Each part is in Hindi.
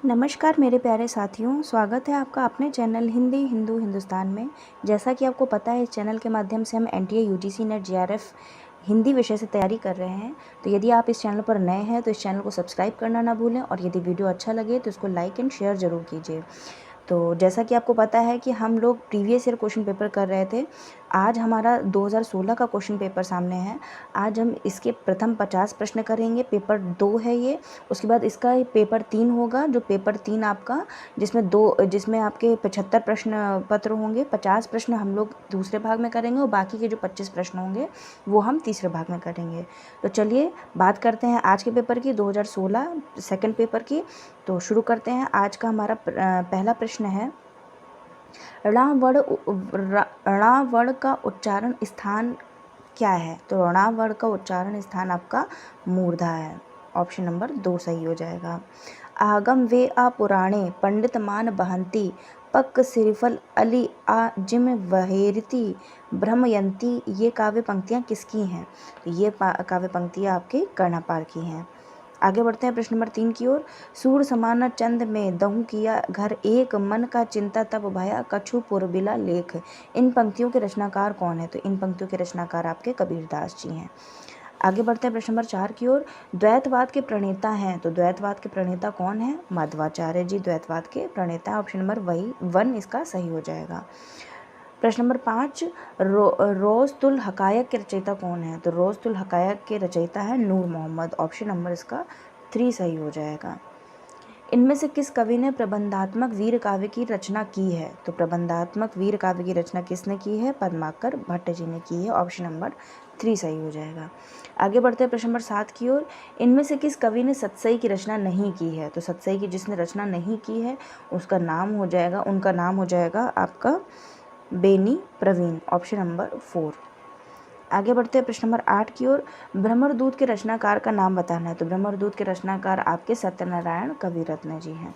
नमस्कार मेरे प्यारे साथियों, स्वागत है आपका अपने चैनल हिंदी हिंदू हिंदुस्तान में। जैसा कि आपको पता है, इस चैनल के माध्यम से हम NTA UGC net JRF Hindi विषय से तैयारी कर रहे हैं। तो यदि आप इस चैनल पर नए हैं तो इस चैनल को सब्सक्राइब करना ना भूलें, और यदि वीडियो अच्छा लगे तो इसको लाइक एंड शेयर ज़रूर कीजिए। तो जैसा कि आपको पता है कि हम लोग प्रीवियस ईयर क्वेश्चन पेपर कर रहे थे। आज हमारा 2016 का क्वेश्चन पेपर सामने है। आज हम इसके प्रथम 50 प्रश्न करेंगे। पेपर 2 है ये। उसके बाद इसका पेपर 3 होगा, जो पेपर 3 आपका जिसमें आपके 75 प्रश्न पत्र होंगे। 50 प्रश्न हम लोग दूसरे भाग में करेंगे और बाकी के जो 25 प्रश्न होंगे वो हम तीसरे भाग में करेंगे। तो चलिए बात करते हैं आज के पेपर की, 2016 सेकंड पेपर की। तो शुरू करते हैं। आज का हमारा पहला प्रश्न है, ऋणावर्ण का उच्चारण स्थान क्या है? तो ऋणावर्ण का उच्चारण स्थान आपका मूर्धा है। ऑप्शन नंबर 2 सही हो जाएगा। आगम वे आ पुराणे पंडित मान बहंती पक्क सिरिफल अली आ जिम वहेरती भ्रमयंती, ये काव्य पंक्तियाँ किसकी हैं? तो ये काव्य पंक्तियाँ आपके कर्णापार की हैं। आगे बढ़ते हैं प्रश्न नंबर 3 की ओर। सूर समाना चंद में दहु किया घर एक, मन का चिंता तब भया कछु पुरबिला लेख। इन पंक्तियों के रचनाकार कौन है? तो इन पंक्तियों के रचनाकार आपके कबीरदास जी हैं। आगे बढ़ते हैं प्रश्न नंबर 4 की ओर। द्वैतवाद के प्रणेता हैं, तो द्वैतवाद के प्रणेता कौन है? माधवाचार्य जी द्वैतवाद के प्रणेता। ऑप्शन नंबर 1 इसका सही हो जाएगा। प्रश्न नंबर 5, रोज़तुल हकायक के रचयिता कौन है? तो रोज़तुल हकायक के रचयिता है नूर मोहम्मद। ऑप्शन नंबर इसका 3 सही हो जाएगा। इनमें से किस कवि ने प्रबंधात्मक वीर काव्य की रचना की है? तो प्रबंधात्मक वीर काव्य की रचना किसने की है? पद्माकर भट्ट जी ने की है। ऑप्शन नंबर 3 सही हो जाएगा। आगे बढ़ते हैं प्रश्न नंबर 7 की ओर। इनमें से किस कवि ने सतसई की रचना नहीं की है? तो सतसई की जिसने रचना नहीं की है उनका नाम हो जाएगा आपका बेनी प्रवीण। Option number 4। आगे बढ़ते हैं प्रश्न नंबर 8 की ओर। भ्रमरदूत के रचनाकार का नाम बताना है। तो भ्रमरदूत के रचनाकार आपके सत्यनारायण कविरत्न जी हैं।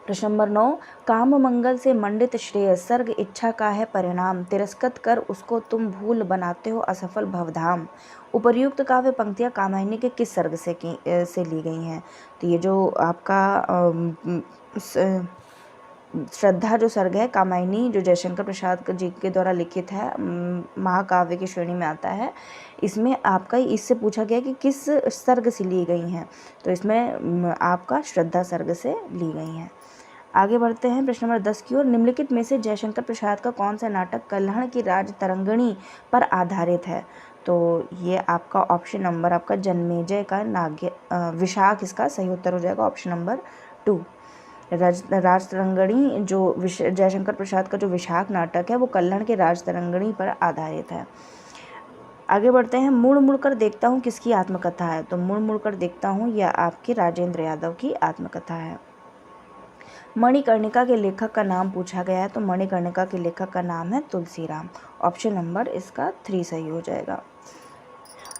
प्रश्न नंबर 9, काम मंगल से मंडित श्रेय सर्ग इच्छा का है परिणाम, तिरस्कृत कर उसको तुम भूल बनाते हो असफल भवधाम। उपर्युक्त काव्य पंक्तियाँ कामायनी के किस सर्ग से ली गई हैं? तो ये जो आपका श्रद्धा जो सर्ग है कामायनी, जो जयशंकर प्रसाद जी के द्वारा लिखित है, महाकाव्य की श्रेणी में आता है। इसमें आपका इससे पूछा गया कि किस सर्ग से ली गई हैं? तो इसमें आपका श्रद्धा सर्ग से ली गई हैं। आगे बढ़ते हैं प्रश्न नंबर 10 की ओर। निम्नलिखित में से जयशंकर प्रसाद का कौन सा नाटक कल्हण की राज तरंगिणी पर आधारित है? तो ये आपका ऑप्शन नंबर आपका जन्मेजय का विशाख इसका सही उत्तर हो जाएगा। Option number 2। राज तरंगिणी जो जयशंकर प्रसाद का जो विशाख नाटक है वो कल्हण के राज तरंगिणी पर आधारित है। आगे बढ़ते हैं। मुड़ मुड़ कर देखता हूँ किसकी आत्मकथा है? तो मुड़ मुड़ कर देखता हूँ यह आपके राजेंद्र यादव की आत्मकथा है। मणिकर्णिका के लेखक का नाम पूछा गया है। तो मणिकर्णिका के लेखक का नाम है तुलसीराम। ऑप्शन नंबर इसका 3 सही हो जाएगा।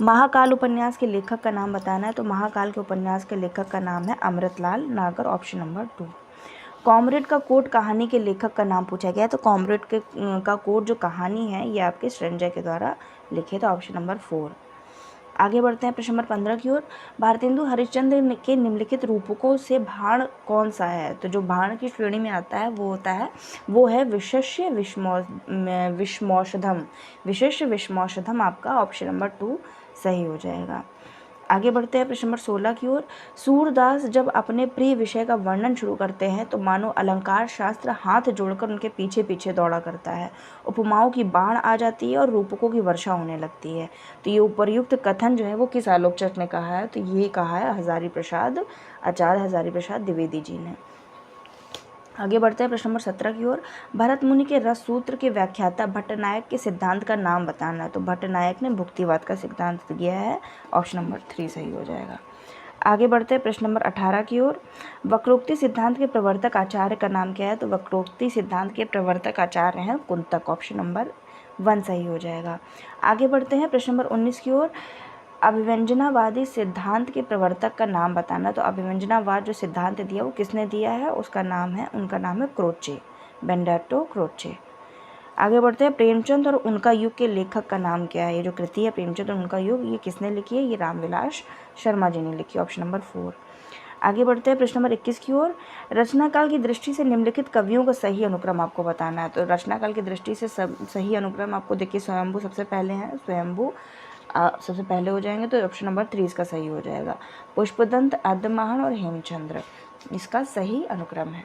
महाकाल उपन्यास के लेखक का नाम बताना है। तो महाकाल के उपन्यास के लेखक का नाम है अमृतलाल नागर। Option number 2। कॉमरेड का कोट कहानी के लेखक का नाम पूछा गया है। तो कॉमरेड का कोट जो कहानी है ये आपके सृंजय के द्वारा लिखित है। Option number 4। आगे बढ़ते हैं प्रश्न नंबर 15 की ओर। भारतेंदु हरिश्चंद्र के निम्नलिखित रूपकों से भाण कौन सा है? तो जो भाण की श्रेणी में आता है वो है विशेष्य विषमौषधम। विशेष्य विषमौषधम आपका ऑप्शन नंबर 2 सही हो जाएगा। आगे बढ़ते हैं प्रश्न नंबर 16 की ओर। सूरदास जब अपने प्रिय विषय का वर्णन शुरू करते हैं तो मानो अलंकार शास्त्र हाथ जोड़कर उनके पीछे पीछे दौड़ा करता है। उपमाओं की बाढ़ आ जाती है और रूपकों की वर्षा होने लगती है। तो ये उपर्युक्त कथन जो है वो किस आलोचक ने कहा है? तो ये कहा है आचार्य हजारी प्रसाद द्विवेदी जी ने। आगे बढ़ते हैं प्रश्न नंबर 17 की ओर। भरत मुनि के रस सूत्र के व्याख्याता भट्टनायक के सिद्धांत का नाम बताना है। तो भट्टनायक ने भुक्तिवाद का सिद्धांत दिया है। ऑप्शन नंबर 3 सही हो जाएगा। आगे बढ़ते हैं प्रश्न नंबर 18 की ओर। वक्रोक्ति सिद्धांत के प्रवर्तक आचार्य का नाम क्या है? तो वक्रोक्ति सिद्धांत के प्रवर्तक आचार्य हैं कुंतक। ऑप्शन नंबर 1 सही हो जाएगा। आगे बढ़ते हैं प्रश्न नंबर 19 की ओर। अभिव्यंजनावादी सिद्धांत के प्रवर्तक का नाम बताना। तो अभिव्यंजनावाद जो सिद्धांत दिया वो किसने दिया है? उनका नाम है क्रोचे, बेनेडिक्टो क्रोचे। आगे बढ़ते हैं। प्रेमचंद और उनका युग के लेखक का नाम क्या है? ये जो कृति है प्रेमचंद और उनका युग, ये किसने लिखी है? ये रामविलास शर्मा जी ने लिखी। Option number 4। आगे बढ़ते हैं प्रश्न नंबर 21 की ओर। रचना काल की दृष्टि से निम्नलिखित कवियों का सही अनुक्रम आपको बताना है। तो रचना काल की दृष्टि से सही अनुक्रम आपको देखिए, स्वयंभू सबसे पहले हैं, स्वयंभू सबसे पहले हो जाएंगे, तो ऑप्शन नंबर 3 इसका सही हो जाएगा। पुष्पदंत, अर्धमाहन और हेमचंद्र इसका सही अनुक्रम है।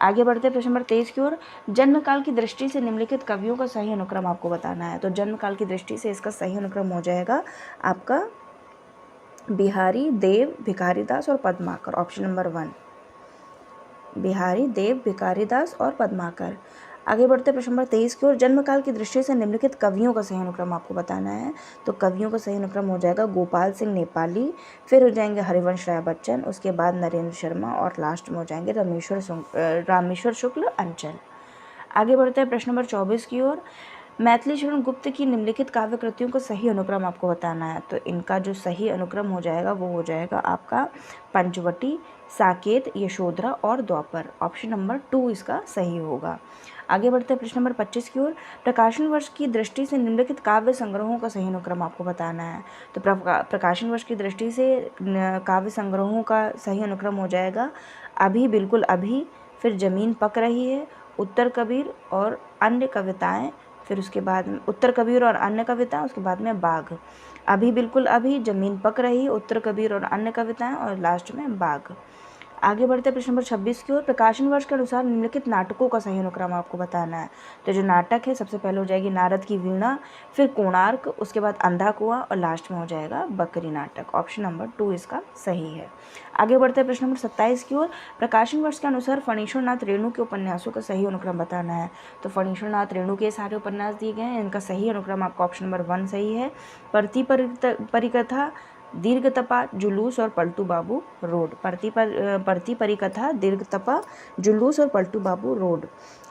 आगे बढ़ते हैं प्रश्न नंबर 23 की ओर। जन्म काल की दृष्टि से निम्नलिखित कवियों का सही अनुक्रम आपको बताना है। तो जन्म काल की दृष्टि से इसका सही अनुक्रम हो जाएगा आपका बिहारी, देव, भिखारीदास और पद्माकर, ऑप्शन नंबर 1, बिहारी, देव, भिखारीदास और पद्माकर। आगे बढ़ते प्रश्न नंबर 23 की ओर। जन्म काल की दृष्टि से निम्नलिखित कवियों का सही अनुक्रम आपको बताना है। तो कवियों का सही अनुक्रम हो जाएगा गोपाल सिंह नेपाली, फिर हो जाएंगे हरिवंश राय बच्चन, उसके बाद नरेंद्र शर्मा और लास्ट में हो जाएंगे रामेश्वर शुक्ल अंचल। आगे बढ़ते हैं प्रश्न नंबर 24 की ओर। मैथिली शरण गुप्त की निम्नलिखित काव्य कृतियों का सही अनुक्रम आपको बताना है। तो इनका जो सही अनुक्रम हो जाएगा वो हो जाएगा आपका पंचवटी, साकेत, यशोधरा और द्वापर, ऑप्शन नंबर 2 इसका सही होगा। आगे बढ़ते हैं प्रश्न नंबर 25 की ओर। प्रकाशन वर्ष की दृष्टि से निम्नलिखित काव्य संग्रहों का सही अनुक्रम आपको बताना है। तो प्रकाशन वर्ष की दृष्टि से काव्य संग्रहों का सही अनुक्रम हो जाएगा अभी बिल्कुल अभी, फिर जमीन पक रही है, उत्तर कबीर और अन्य कविताएं, फिर उसके बाद में उत्तर कबीर और अन्य कविताएं, उसके बाद में बाघ। अभी बिल्कुल अभी, जमीन पक रही, उत्तर कबीर और अन्य कविताएं और लास्ट में बाघ। आगे बढ़ते हैं प्रश्न नंबर 26 की ओर। प्रकाशन वर्ष के अनुसार निम्नलिखित नाटकों का सही अनुक्रम आपको बताना है। तो जो नाटक है सबसे पहले हो जाएगी नारद की वीणा, फिर कोणार्क, उसके बाद अंधा कुआं और लास्ट में हो जाएगा बकरी नाटक, ऑप्शन नंबर 2 इसका सही है। आगे बढ़ते हैं प्रश्न नंबर 27 की ओर। प्रकाशन वर्ष के अनुसार फणीश्वर नाथ रेणु के उपन्यासों का सही अनुक्रम बताना है। तो फणीश्वर नाथ रेणु के सारे उपन्यास दिए गए हैं, इनका सही अनुक्रम आपका ऑप्शन नंबर 1 सही है। परती परिकथा, दीर्घतपा, जुलूस और पलटू बाबू रोड, परती परिकथा, दीर्घतपा, जुलूस और पलटू बाबू रोड।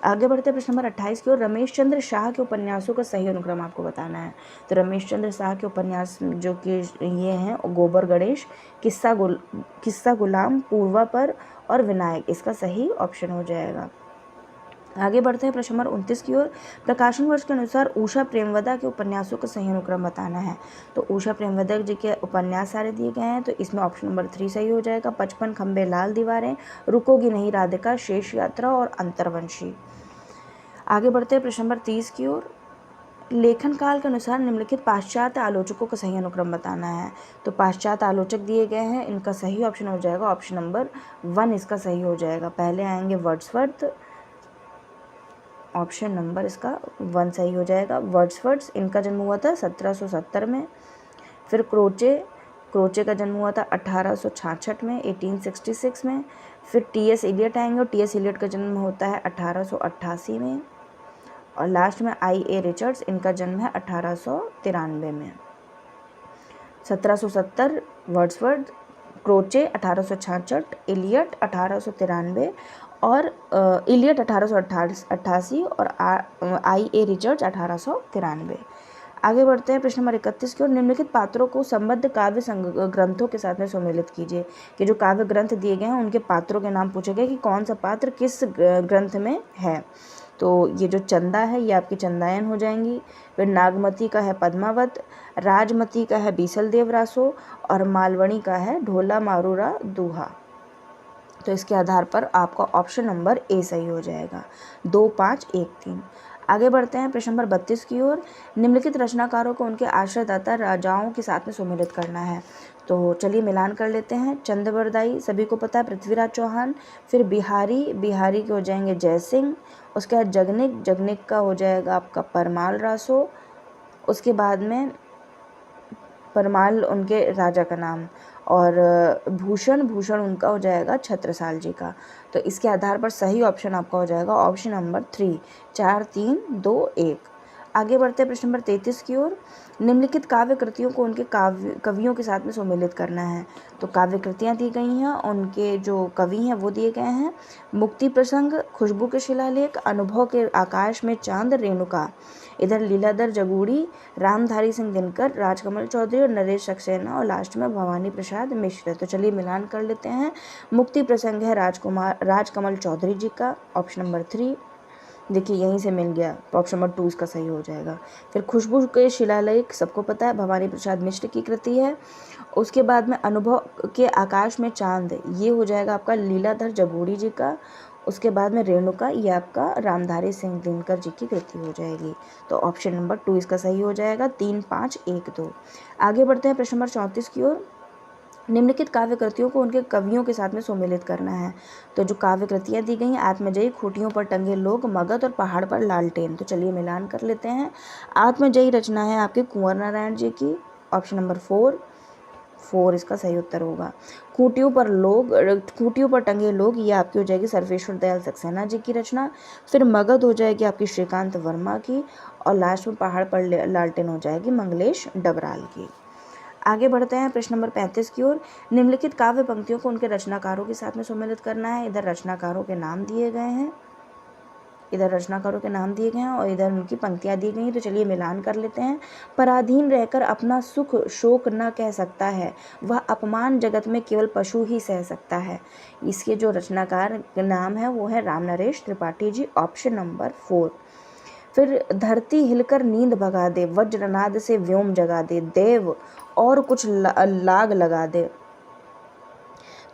आगे बढ़ते प्रश्न नंबर 28 की ओर। रमेश चंद्र शाह के उपन्यासों का सही अनुक्रम आपको बताना है। तो रमेश चंद्र शाह के उपन्यास जो कि ये हैं गोबर गणेश, किस्सा गुलाम, पूर्वापर और विनायक, इसका सही ऑप्शन हो जाएगा। आगे बढ़ते हैं प्रश्न नंबर 29 की ओर। प्रकाशन वर्ष के अनुसार उषा प्रेमवदा के उपन्यासों का सही अनुक्रम बताना है। तो उषा प्रेमवदा जी के उपन्यास सारे दिए गए हैं, तो इसमें ऑप्शन नंबर 3 सही हो जाएगा। 55 खंबे लाल दीवारें, रुकोगी नहीं राधिका, शेष यात्रा और अंतर्वंशी। आगे बढ़ते हैं प्रश्न नंबर 30 की ओर। लेखन काल के अनुसार निम्नलिखित पाश्चात्य आलोचकों का सही अनुक्रम बताना है। तो पाश्चात्य आलोचक दिए गए हैं, इनका सही ऑप्शन हो जाएगा ऑप्शन नंबर 1 इसका सही हो जाएगा। पहले आएंगे वर्ड्सवर्थ, ऑप्शन नंबर इसका 1 सही हो जाएगा। वर्ड्सवर्थ, इनका जन्म हुआ था 1770 में। फिर क्रोचे का जन्म हुआ था 1866 में, 1866 में। फिर टी.एस. इलियट आएंगे और टी.एस. इलियट का जन्म होता है 1888 में। और लास्ट में I.A. रिचर्ड्स, इनका जन्म है 1893 में। 1770 वर्ड्सवर्थ, क्रोचे 1866, इलियट 1893 और इलियट 1888 और I.A. रिचर्ड्स 1893। आगे बढ़ते हैं प्रश्न नंबर 31 की ओर। निम्नलिखित पात्रों को संबद्ध काव्य ग्रंथों के साथ में सम्मिलित कीजिए। कि जो काव्य ग्रंथ दिए गए हैं उनके पात्रों के नाम पूछे गए कि कौन सा पात्र किस ग्रंथ में है। तो ये जो चंदा है ये आपकी चंदायन हो जाएंगी। फिर नागमती का है पद्मावत, राजमती का है बीसल देव रासो और मालवणी का है ढोला मारूरा दूहा। तो इसके आधार पर आपका ऑप्शन नंबर ए सही हो जाएगा, 2, 5, 1, 3। आगे बढ़ते हैं प्रश्न नंबर 32 की ओर। निम्नलिखित रचनाकारों को उनके आश्रयदाता राजाओं के साथ में सम्मिलित करना है। तो चलिए मिलान कर लेते हैं। चंद्रवरदाई सभी को पता है, पृथ्वीराज चौहान। फिर बिहारी के हो जाएंगे जय सिंह। उसके बाद जगनिक का हो जाएगा आपका परमाल रासो। उसके बाद में परमाल उनके राजा का नाम, और भूषण उनका हो जाएगा छत्रसाल जी का। तो इसके आधार पर सही ऑप्शन आपका हो जाएगा ऑप्शन नंबर 3, 4, 3, 2, 1। आगे बढ़ते हैं प्रश्न नंबर 33 की ओर। निम्नलिखित काव्य कृतियों को उनके कवियों के साथ में सम्मिलित करना है। तो काव्य कृतियाँ दी गई हैं, उनके जो कवि हैं वो दिए गए हैं। मुक्ति प्रसंग, खुशबू के शिलालेख, अनुभव के आकाश में चांद, रेणुका। इधर लीलाधर जगूड़ी, रामधारी सिंह दिनकर, राजकमल चौधरी और नरेश सक्सेना और लास्ट में भवानी प्रसाद मिश्र। तो चलिए मिलान कर लेते हैं। मुक्ति प्रसंग है राजकमल चौधरी जी का, ऑप्शन नंबर 3। देखिए यहीं से मिल गया, तो ऑप्शन नंबर 2 इसका सही हो जाएगा। फिर खुशबू के शिलालेख सबको पता है, भवानी प्रसाद मिश्र की कृति है। उसके बाद में अनुभव के आकाश में चांद, ये हो जाएगा आपका लीलाधर जगूड़ी जी का। उसके बाद में रेणुका, ये आपका रामधारी सिंह दिनकर जी की कृति हो जाएगी। तो ऑप्शन नंबर 2 इसका सही हो जाएगा। 3, 5, 1, 2। आगे बढ़ते हैं प्रश्न नंबर 34 की ओर। निम्नलिखित काव्य कृतियों को उनके कवियों के साथ में सम्मिलित करना है। तो जो काव्य कृतियाँ दी गई हैं, आत्मजयी, खूंटियों पर टंगे लोग, मगध और पहाड़ पर लालटेन। तो चलिए मिलान कर लेते हैं। आत्मजयी रचना है आपके कुंवर नारायण जी की, ऑप्शन नंबर 4 इसका सही उत्तर होगा। खूंटियों पर टंगे लोग, ये आपकी हो जाएगी सर्वेश्वर दयाल सक्सेना जी की रचना। फिर मगध हो जाएगी आपकी श्रीकांत वर्मा की, और लास्ट में पहाड़ पर लालटेन हो जाएगी मंगलेश डबराल की। आगे बढ़ते हैं प्रश्न नंबर 35 की ओर। निम्नलिखित काव्य पंक्तियों को उनके रचनाकारों के साथ में सम्मिलित करना है। इधर रचनाकारों के नाम दिए गए हैं, और इधर उनकी पंक्तियां दी गई हैं। तो चलिए मिलान कर लेते हैं। पराधीन रहकर अपना सुख शोक न कह सकता है, वह अपमान जगत में केवल पशु ही सह सकता है। इसके जो रचनाकार नाम है वो है राम नरेश त्रिपाठी जी, ऑप्शन नंबर 4। फिर धरती हिलकर नींद भगा दे, वज्रनाद से व्योम जगा दे, देव और कुछ लाग लगा दे।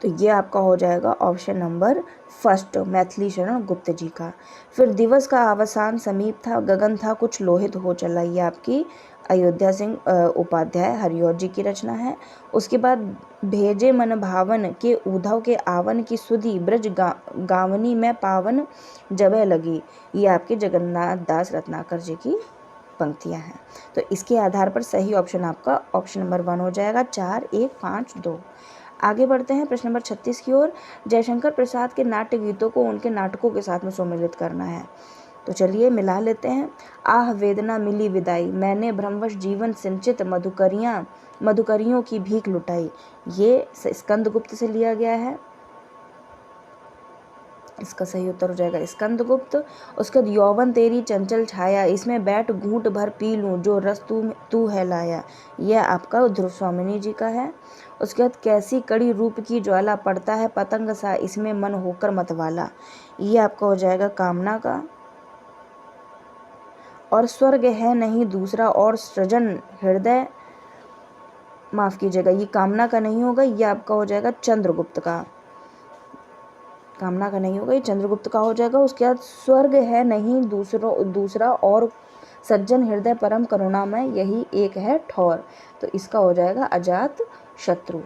तो ये आपका हो जाएगा ऑप्शन नंबर 1 मैथिली शरण गुप्त जी का। फिर दिवस का अवसान समीप था, गगन था कुछ लोहित हो चला, ये आपकी अयोध्या सिंह उपाध्याय हरिऔध जी की रचना है। उसके बाद भेजे मन भावन के उद्धव के आवन की सुधि ब्रज गावनी में पावन जबे लगी, ये आपके जगन्नाथ दास रत्नाकर जी की पंक्तियां हैं। तो इसके आधार पर सही ऑप्शन आपका ऑप्शन नंबर 1 हो जाएगा। 4, 1, 5, 2। आगे बढ़ते हैं प्रश्न नंबर 36 की ओर। जयशंकर प्रसाद के नाट्य गीतों को उनके नाटकों के साथ में सम्मिलित करना है। तो चलिए मिला लेते हैं। आह वेदना मिली विदाई, मैंने भ्रमवश जीवन सिंचित, मधुकरियों की भीख लुटाई, ये स्कंदगुप्त से लिया गया है। इसका सही उत्तर हो जाएगा स्कंदगुप्त। उसके बाद यौवन तेरी चंचल छाया, इसमें बैठ घूंट भर पी लूं, जो रस तू है लाया, यह आपका ध्रुव स्वामिनी जी का है। उसके बाद कैसी कड़ी रूप की ज्वाला, पड़ता है पतंग सा इसमें मन होकर मतवाला, ये आपका हो जाएगा कामना का। और स्वर्ग है नहीं दूसरा और सृजन हृदय, माफ कीजिएगा ये कामना का नहीं होगा, ये आपका हो जाएगा चंद्रगुप्त का। कामना का नहीं होगा, ये चंद्रगुप्त का हो जाएगा। उसके बाद स्वर्ग है नहीं दूसरा और सज्जन हृदय परम करुणामय, यही एक है ठौर, तो इसका हो जाएगा अजात शत्रु।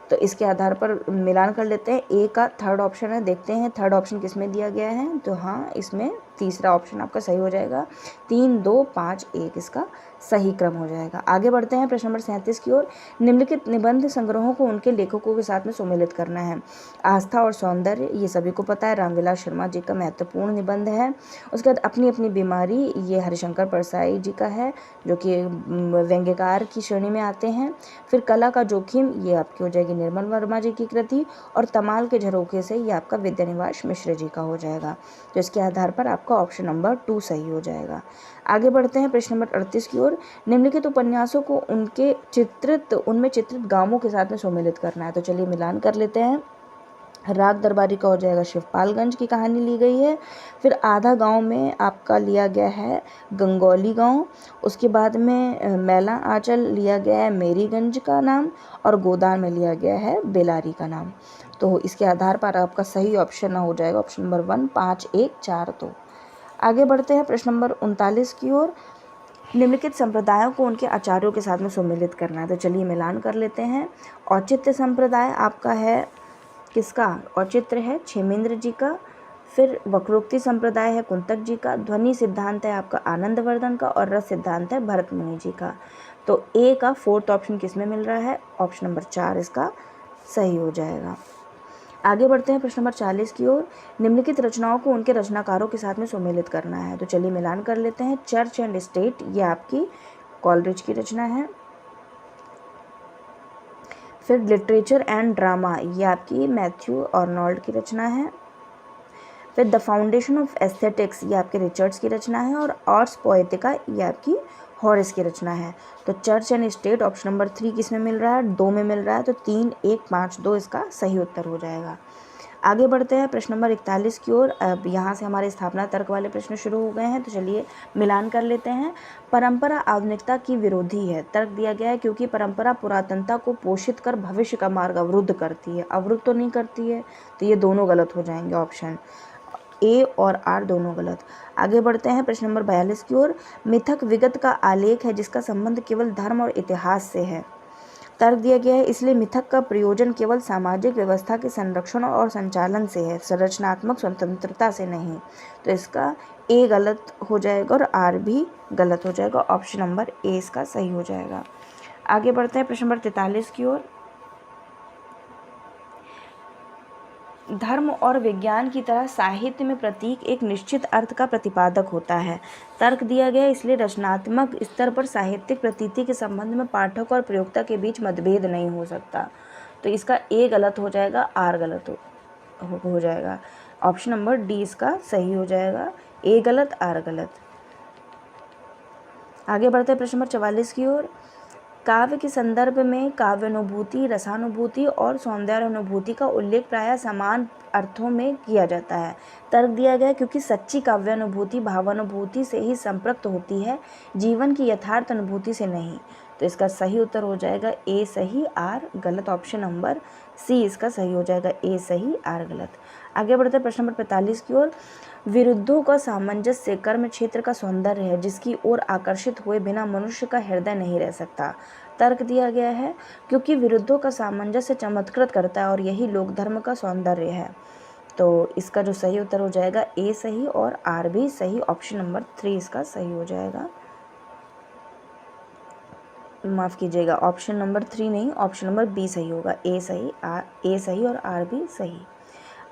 तो इसके आधार पर मिलान कर लेते हैं। ए का थर्ड ऑप्शन है, देखते हैं थर्ड ऑप्शन किसमें दिया गया है। तो हाँ, इसमें तीसरा ऑप्शन आपका सही हो जाएगा। 3, 2, 5, 1 इसका सही क्रम हो जाएगा। आगे बढ़ते हैं प्रश्न नंबर 37 की ओर। निम्नलिखित निबंध संग्रहों को उनके लेखकों के साथ में सम्मिलित करना है। आस्था और सौंदर्य, ये सभी को पता है, रामविलास शर्मा जी का महत्वपूर्ण निबंध है। उसके बाद अपनी अपनी बीमारी, ये हरिशंकर परसाई जी का है, जो कि व्यंग्यकार की श्रेणी में आते हैं। फिर कला का जोखिम, ये आपकी हो जाएगी निर्मल वर्मा जी की कृति। और तमाल के झरोखे से, ये आपका विद्यानिवास मिश्र जी का हो जाएगा। तो इसके आधार पर आपका ऑप्शन नंबर 2 सही हो जाएगा। आगे बढ़ते हैं प्रश्न नंबर 38 की ओर। निम्नलिखित उपन्यासों को उनमें चित्रित गांवों के साथ में सम्मिलित करना है। तो चलिए मिलान कर लेते हैं। राग दरबारी का हो जाएगा शिवपालगंज की कहानी ली गई है। फिर आधा गांव में आपका लिया गया है गंगौली गांव। उसके बाद में मैला आंचल लिया गया है मेरीगंज का नाम, और गोदान में लिया गया है बेलारी का नाम। तो इसके आधार पर आपका सही ऑप्शन हो जाएगा ऑप्शन नंबर 1, 5, 1, 4, 2। आगे बढ़ते हैं प्रश्न नंबर 39 की ओर। निम्नलिखित संप्रदायों को उनके आचार्यों के साथ में सम्मिलित करना है। तो चलिए मिलान कर लेते हैं। औचित्य संप्रदाय आपका है किसका? औचित्य है क्षेमेंद्र जी का। फिर वक्रोक्ति संप्रदाय है कुंतक जी का। ध्वनि सिद्धांत है आपका आनंदवर्धन का, और रस सिद्धांत है भरत मुनि जी का। तो ए का फोर्थ ऑप्शन किसमें मिल रहा है? ऑप्शन नंबर 4 इसका सही हो जाएगा। आगे बढ़ते हैं प्रश्न नंबर 40 की ओर। निम्नलिखित रचनाओं को उनके रचनाकारों के साथ में सम्मिलित करना है। तो चलिए मिलान कर लेते हैं। चर्च एंड स्टेट, ये आपकी कॉलरिज की रचना है। फिर लिटरेचर एंड ड्रामा, ये आपकी मैथ्यू आर्नोल्ड की रचना है। फिर द फाउंडेशन ऑफ एस्थेटिक्स, ये आपके रिचर्ड्स की रचना है। और आर्ट्स पोएटिका, ये आपकी हॉरिस की रचना है। तो church and state option number 3 किस में मिल रहा है? 2 में मिल रहा है। तो 3, 1, 5, 2 इसका सही उत्तर हो जाएगा। आगे बढ़ते हैं प्रश्न नंबर 41 की ओर। अब यहाँ से हमारे स्थापना तर्क वाले प्रश्न शुरू हो गए हैं, तो चलिए मिलान कर लेते हैं। परंपरा आधुनिकता की विरोधी है। तर्क दिया गया है क्योंकि परंपरा पुरातनता को पोषित कर भविष्य का मार्ग अवरुद्ध करती है। अवरुद्ध तो नहीं करती है, तो ये दोनों गलत हो जाएंगे। ऑप्शन ए और आर दोनों गलत। आगे बढ़ते हैं प्रश्न नंबर 42 की ओर। मिथक विगत का आलेख है जिसका संबंध केवल धर्म और इतिहास से है। तर्क दिया गया है इसलिए मिथक का प्रयोजन केवल सामाजिक व्यवस्था के संरक्षण और संचालन से है, संरचनात्मक स्वतंत्रता से नहीं। तो इसका ए गलत हो जाएगा और आर भी गलत हो जाएगा। ऑप्शन नंबर ए इसका सही हो जाएगा। आगे बढ़ते हैं प्रश्न नंबर 43 की ओर। धर्म और विज्ञान की तरह साहित्य में प्रतीक एक निश्चित अर्थ का प्रतिपादक होता है। तर्क दिया गया इसलिए रचनात्मक स्तर पर साहित्यिक प्रतीति के संबंध में पाठक और प्रयोक्ता के बीच मतभेद नहीं हो सकता। तो इसका ए गलत हो जाएगा, आर गलत हो जाएगा। ऑप्शन नंबर डी इसका सही हो जाएगा। ए गलत, आर गलत। आगे बढ़ते हैं प्रश्न नंबर 44 की ओर। काव्य के संदर्भ में काव्यानुभूति, रसानुभूति और सौंदर्यानुभूति का उल्लेख प्रायः समान अर्थों में किया जाता है। तर्क दिया गया क्योंकि सच्ची काव्यानुभूति भावानुभूति से ही संपृक्त होती है, जीवन की यथार्थ अनुभूति से नहीं। तो इसका सही उत्तर हो जाएगा ए सही, आर गलत। ऑप्शन नंबर सी इसका सही हो जाएगा, ए सही, आर गलत। आगे बढ़ते हैं प्रश्न नंबर 45 की ओर। विरुद्धों का सामंजस्य कर्म क्षेत्र का सौंदर्य है जिसकी ओर आकर्षित हुए बिना मनुष्य का हृदय नहीं रह सकता। तर्क दिया गया है क्योंकि विरुद्धों का सामंजस्य चमत्कृत करता है और यही लोक धर्म का सौंदर्य है। तो इसका जो सही उत्तर हो जाएगा ए सही और आर भी सही। ऑप्शन नंबर 3 इसका सही हो जाएगा। माफ़ कीजिएगा, ऑप्शन नंबर 3 नहीं, ऑप्शन नंबर बी सही होगा। ए सही और आर भी सही।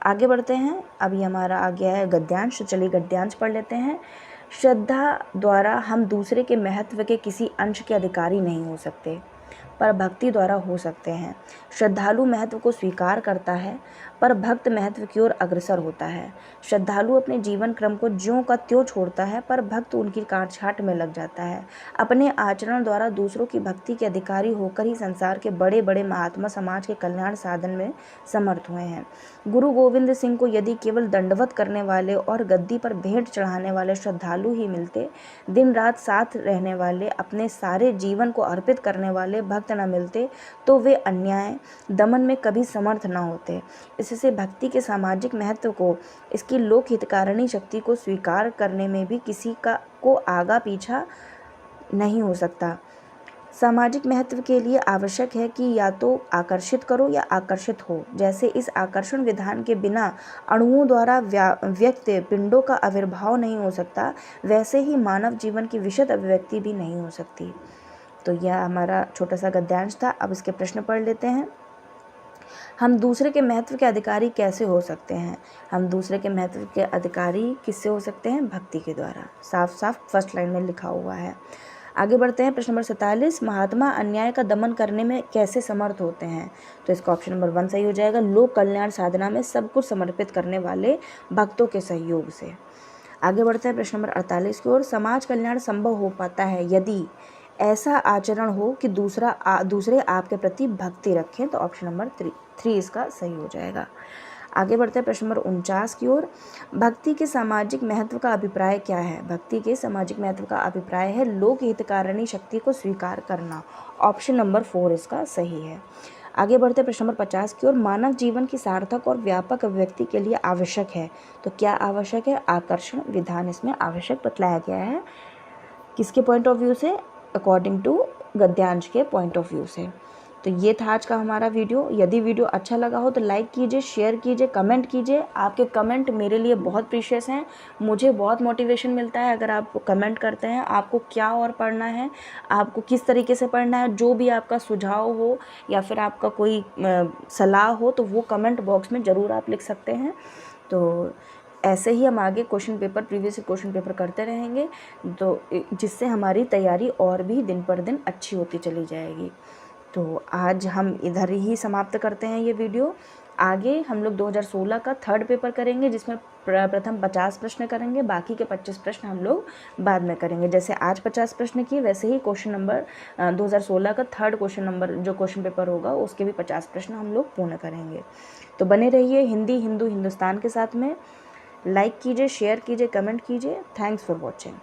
आगे बढ़ते हैं। अभी हमारा आ गया है गद्यांश, तो चलिए गद्यांश पढ़ लेते हैं। श्रद्धा द्वारा हम दूसरे के महत्व के किसी अंश के अधिकारी नहीं हो सकते, पर भक्ति द्वारा हो सकते हैं। श्रद्धालु महत्व को स्वीकार करता है, पर भक्त महत्व की ओर अग्रसर होता है। श्रद्धालु अपने जीवन क्रम को ज्यों का त्यों छोड़ता है, पर भक्त उनकी काटछाट में लग जाता है। अपने आचरण द्वारा दूसरों की भक्ति के अधिकारी होकर ही संसार के बड़े बड़े महात्मा समाज के कल्याण साधन में समर्थ हुए हैं। गुरु गोविंद सिंह को यदि केवल दंडवत करने वाले और गद्दी पर भेंट चढ़ाने वाले श्रद्धालु ही मिलते, दिन रात साथ रहने वाले, अपने सारे जीवन को अर्पित करने वाले भक्त न मिलते, तो वे अन्याय दमन में कभी समर्थ न होते। इससे भक्ति के सामाजिक महत्व को, इसकी लोक हितकारिणी शक्ति को स्वीकार करने में भी किसी को आगा पीछा नहीं हो सकता। सामाजिक महत्व के लिए आवश्यक है कि या तो आकर्षित करो या आकर्षित हो। जैसे इस आकर्षण विधान के बिना अणुओं द्वारा व्यक्त पिंडों का आविर्भाव नहीं हो सकता, वैसे ही मानव जीवन की विशद अभिव्यक्ति भी नहीं हो सकती। तो यह हमारा छोटा सा गद्यांश था। अब इसके प्रश्न पढ़ लेते हैं। हम दूसरे के महत्व के अधिकारी कैसे हो सकते हैं? हम दूसरे के महत्व के अधिकारी किससे हो सकते हैं? भक्ति के द्वारा। साफ साफ फर्स्ट लाइन में लिखा हुआ है। आगे बढ़ते हैं प्रश्न नंबर 47। महात्मा अन्याय का दमन करने में कैसे समर्थ होते हैं? तो इसका ऑप्शन नंबर 1 सही हो जाएगा। लोक कल्याण साधना में सब कुछ समर्पित करने वाले भक्तों के सहयोग से। आगे बढ़ते हैं प्रश्न नंबर 48 की ओर। समाज कल्याण संभव हो पाता है यदि ऐसा आचरण हो कि दूसरे आपके प्रति भक्ति रखें। तो ऑप्शन नंबर 3 इसका सही हो जाएगा। आगे बढ़ते हैं प्रश्न नंबर 49 की ओर। भक्ति के सामाजिक महत्व का अभिप्राय क्या है? भक्ति के सामाजिक महत्व का अभिप्राय है लोक हितकारिणी शक्ति को स्वीकार करना। ऑप्शन नंबर 4 इसका सही है। आगे बढ़ते हैं प्रश्न नंबर 50 की ओर। मानव जीवन की सार्थक और व्यापक अभिव्यक्ति के लिए आवश्यक है। तो क्या आवश्यक है? आकर्षण विधान इसमें आवश्यक बतलाया गया है। किसके पॉइंट ऑफ व्यू से? अकॉर्डिंग टू गद्यांश के पॉइंट ऑफ व्यू से। तो ये था आज का हमारा वीडियो। यदि वीडियो अच्छा लगा हो तो लाइक कीजिए, शेयर कीजिए, कमेंट कीजिए। आपके कमेंट मेरे लिए बहुत प्रीशियस हैं। मुझे बहुत मोटिवेशन मिलता है अगर आप कमेंट करते हैं। आपको क्या और पढ़ना है, आपको किस तरीके से पढ़ना है, जो भी आपका सुझाव हो या फिर आपका कोई सलाह हो, तो वो कमेंट बॉक्स में ज़रूर आप लिख सकते हैं। तो ऐसे ही हम आगे प्रीवियस क्वेश्चन पेपर करते रहेंगे, तो जिससे हमारी तैयारी और भी दिन पर दिन अच्छी होती चली जाएगी। तो तो आज हम इधर ही समाप्त करते हैं ये वीडियो। आगे हम लोग 2016 का थर्ड पेपर करेंगे, जिसमें प्रथम 50 प्रश्न करेंगे, बाकी के 25 प्रश्न हम लोग बाद में करेंगे। जैसे आज 50 प्रश्न किए, वैसे ही क्वेश्चन नंबर 2016 का थर्ड क्वेश्चन नंबर जो क्वेश्चन पेपर होगा उसके भी 50 प्रश्न हम लोग पूर्ण करेंगे। तो बने रहिए हिंदी हिंदू हिंदुस्तान के साथ में। लाइक कीजिए, शेयर कीजिए, कमेंट कीजिए। Thanks for watching.